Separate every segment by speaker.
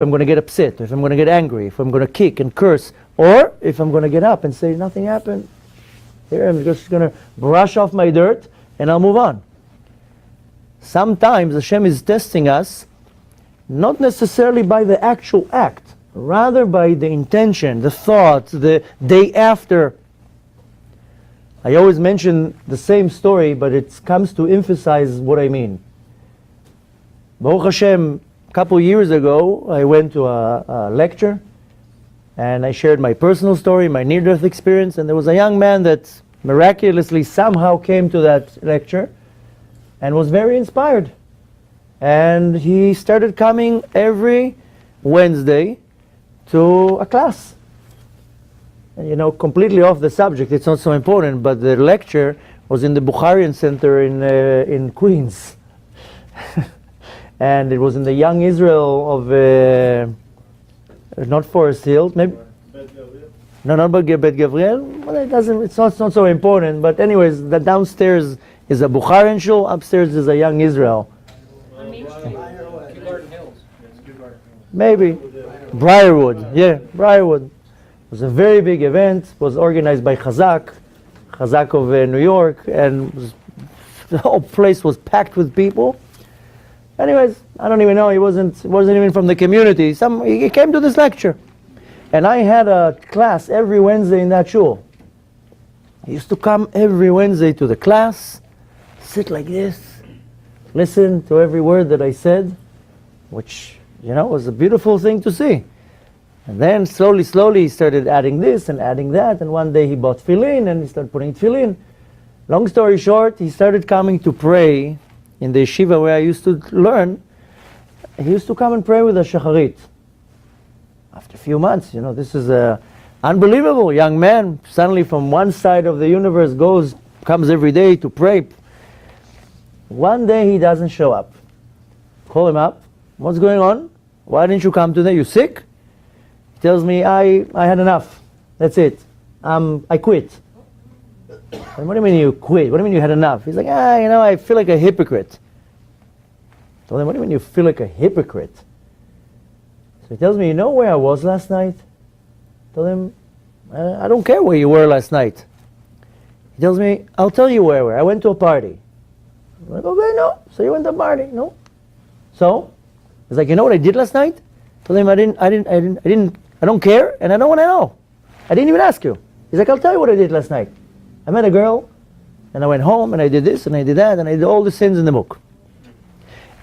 Speaker 1: I'm going to get upset, if I'm going to get angry, if I'm going to kick and curse, or if I'm going to get up and say nothing happened. Here I'm just going to brush off my dirt and I'll move on. Sometimes Hashem is testing us, not necessarily by the actual act, rather by the intention, the thought, the day after. I always mention the same story, but it comes to emphasize what I mean. Baruch Hashem, a couple years ago, I went to a lecture, and I shared my personal story, my near-death experience, and there was a young man that miraculously somehow came to that lecture and was very inspired. And he started coming every Wednesday to a class. And, you know, completely off the subject, it's not so important, but the lecture was in the Bukharian Center in Queens. And it was in the Young Israel of, not Forest Hill, maybe? No, not Bet Gavriel. Well, it's not so important, but anyways, the downstairs is a Bukharian shul, upstairs is a Young Israel. Maybe. Briarwood, yeah, Briarwood. It was a very big event, it was organized by Chazak of New York, and the whole place was packed with people. Anyways, I don't even know, he wasn't even from the community. He came to this lecture. And I had a class every Wednesday in that shul. He used to come every Wednesday to the class, sit like this, listen to every word that I said, which, you know, was a beautiful thing to see. And then slowly he started adding this and adding that, and one day he bought tefillin and he started putting tefillin. Long story short, he started coming to pray in the yeshiva where I used to learn. He used to come and pray with a shacharit. After a few months, you know, this is a unbelievable young man. Suddenly from one side of the universe comes every day to pray. One day he doesn't show up. Call him up. What's going on? Why didn't you come today? You sick? He tells me, I had enough. That's it. I quit. And what do you mean you quit? What do you mean you had enough? He's like, you know, I feel like a hypocrite. I told him, what do you mean you feel like a hypocrite? So he tells me, you know where I was last night? I told him, I don't care where you were last night. He tells me, I'll tell you where I were. I went to a party. I'm like, okay, no. So you went to a party? No. So? He's like, you know what I did last night? I told him, I don't care, and I don't want to know. I didn't even ask you. He's like, I'll tell you what I did last night. I met a girl, and I went home, and I did this, and I did that, and I did all the sins in the book.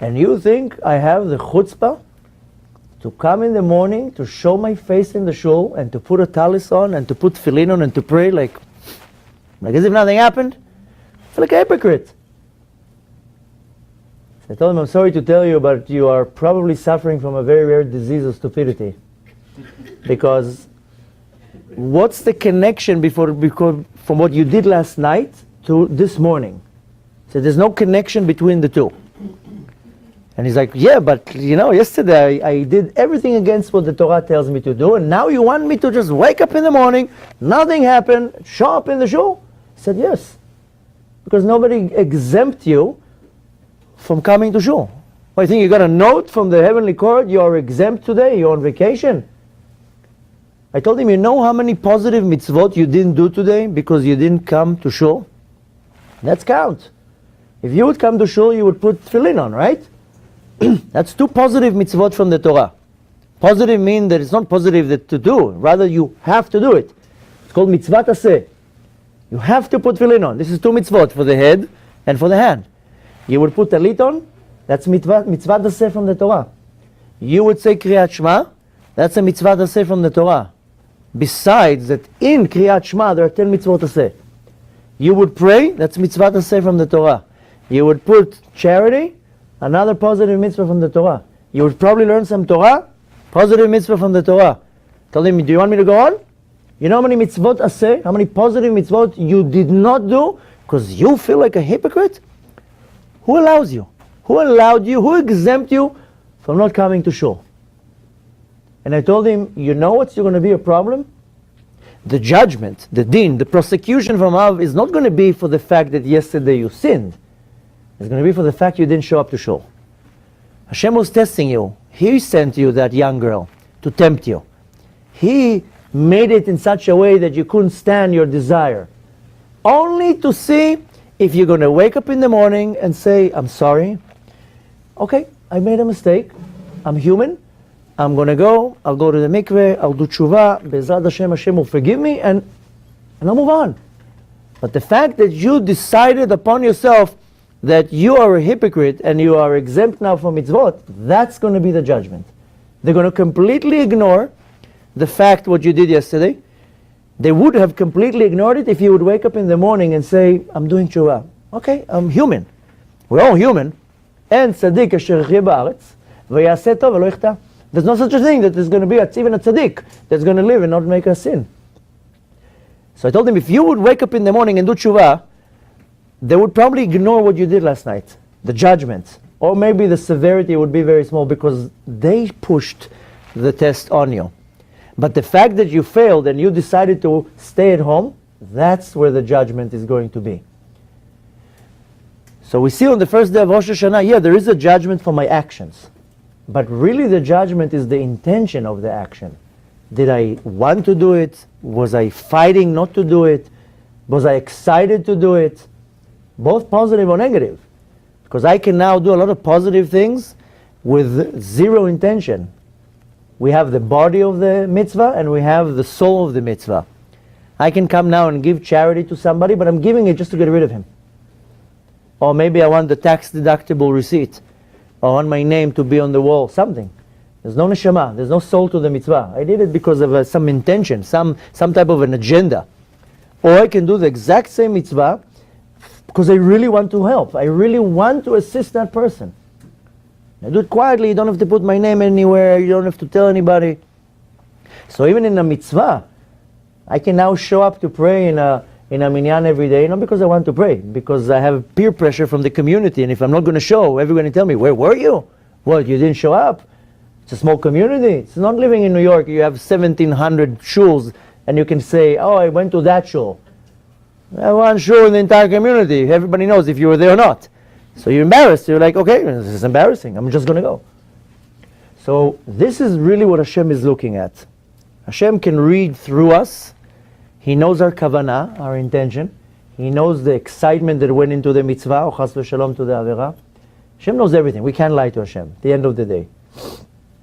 Speaker 1: And you think I have the chutzpah to come in the morning, to show my face in the shul, and to put a talis on, and to put tefillin on, and to pray like as if nothing happened? I feel like a hypocrite. So I told him, I'm sorry to tell you, but you are probably suffering from a very rare disease of stupidity. Because what's the connection from what you did last night to this morning? So there's no connection between the two. And he's like, yeah, but you know, yesterday I did everything against what the Torah tells me to do, and now you want me to just wake up in the morning, nothing happened, show up in the shul? He said, yes. Because nobody exempt you from coming to shul. Well, you think you got a note from the heavenly court, you're exempt today, you're on vacation? I told him, you know how many positive mitzvot you didn't do today because you didn't come to shul? Let's count. If you would come to shul, you would put tefillin on, right? That's 2 positive mitzvot from the Torah. Positive means that it's not positive that to do, rather you have to do it. It's called mitzvat aseh. You have to put tefillin on. This is 2 mitzvot, for the head and for the hand. You would put talit on, that's mitzvat aseh from the Torah. You would say Kriyat Shema, that's a mitzvat aseh from the Torah. Besides that, in Kriyat Shema there are 10 mitzvot aseh. You would pray, that's mitzvat aseh from the Torah. You would put charity, another positive mitzvah from the Torah. You would probably learn some Torah, positive mitzvah from the Torah. Tell him, do you want me to go on? You know how many mitzvot aseh, how many positive mitzvot you did not do because you feel like a hypocrite? Who allows you? Who allowed you? Who exempt you from not coming to shul? And I told him, you know what's going to be a problem? The judgment, the din, the prosecution from Av is not going to be for the fact that yesterday you sinned. It's going to be for the fact you didn't show up to shul. Hashem was testing you. He sent you that young girl to tempt you. He made it in such a way that you couldn't stand your desire. Only to see if you're going to wake up in the morning and say, I'm sorry. Okay, I made a mistake. I'm human. I'm going to go. I'll go to the mikveh. I'll do tshuva. Be'ezrat Hashem, Hashem will forgive me and I'll move on. But the fact that you decided upon yourself that you are a hypocrite and you are exempt now from mitzvot, that's going to be the judgment. They're going to completely ignore the fact what you did yesterday. They would have completely ignored it if you would wake up in the morning and say, I'm doing tshuva. Okay, I'm human. We're all human. And tzaddik asher yechye ba'aretz v'yaseh tov v'lo yichta. There's no such a thing that there's going to be even a tzaddik that's going to live and not make a sin. So I told him, if you would wake up in the morning and do tshuva, they would probably ignore what you did last night, the judgment. Or maybe the severity would be very small because they pushed the test on you. But the fact that you failed and you decided to stay at home, that's where the judgment is going to be. So we see on the first day of Rosh Hashanah, yeah, there is a judgment for my actions. But really the judgment is the intention of the action. Did I want to do it? Was I fighting not to do it? Was I excited to do it? Both positive or negative. Because I can now do a lot of positive things with zero intention. We have the body of the mitzvah and we have the soul of the mitzvah. I can come now and give charity to somebody, but I'm giving it just to get rid of him. Or maybe I want the tax deductible receipt. Or I want my name to be on the wall, something. There's no neshama, there's no soul to the mitzvah. I did it because of some intention, some type of an agenda. Or I can do the exact same mitzvah because I really want to help. I really want to assist that person. I do it quietly, you don't have to put my name anywhere, you don't have to tell anybody. So even in a mitzvah, I can now show up to pray in a minyan every day, not because I want to pray, because I have peer pressure from the community, and if I'm not going to show, everyone's going to tell me, where were you? What, you didn't show up? It's a small community. It's not living in New York, you have 1,700 shuls, and you can say, oh, I went to that shul. I have one shul in the entire community, everybody knows if you were there or not. So you're embarrassed, you're like, okay, this is embarrassing, I'm just going to go. So this is really what Hashem is looking at. Hashem can read through us. He knows our kavanah, our intention. He knows the excitement that went into the mitzvah, or chas v'shalom to the avera. Hashem knows everything. We can't lie to Hashem at the end of the day.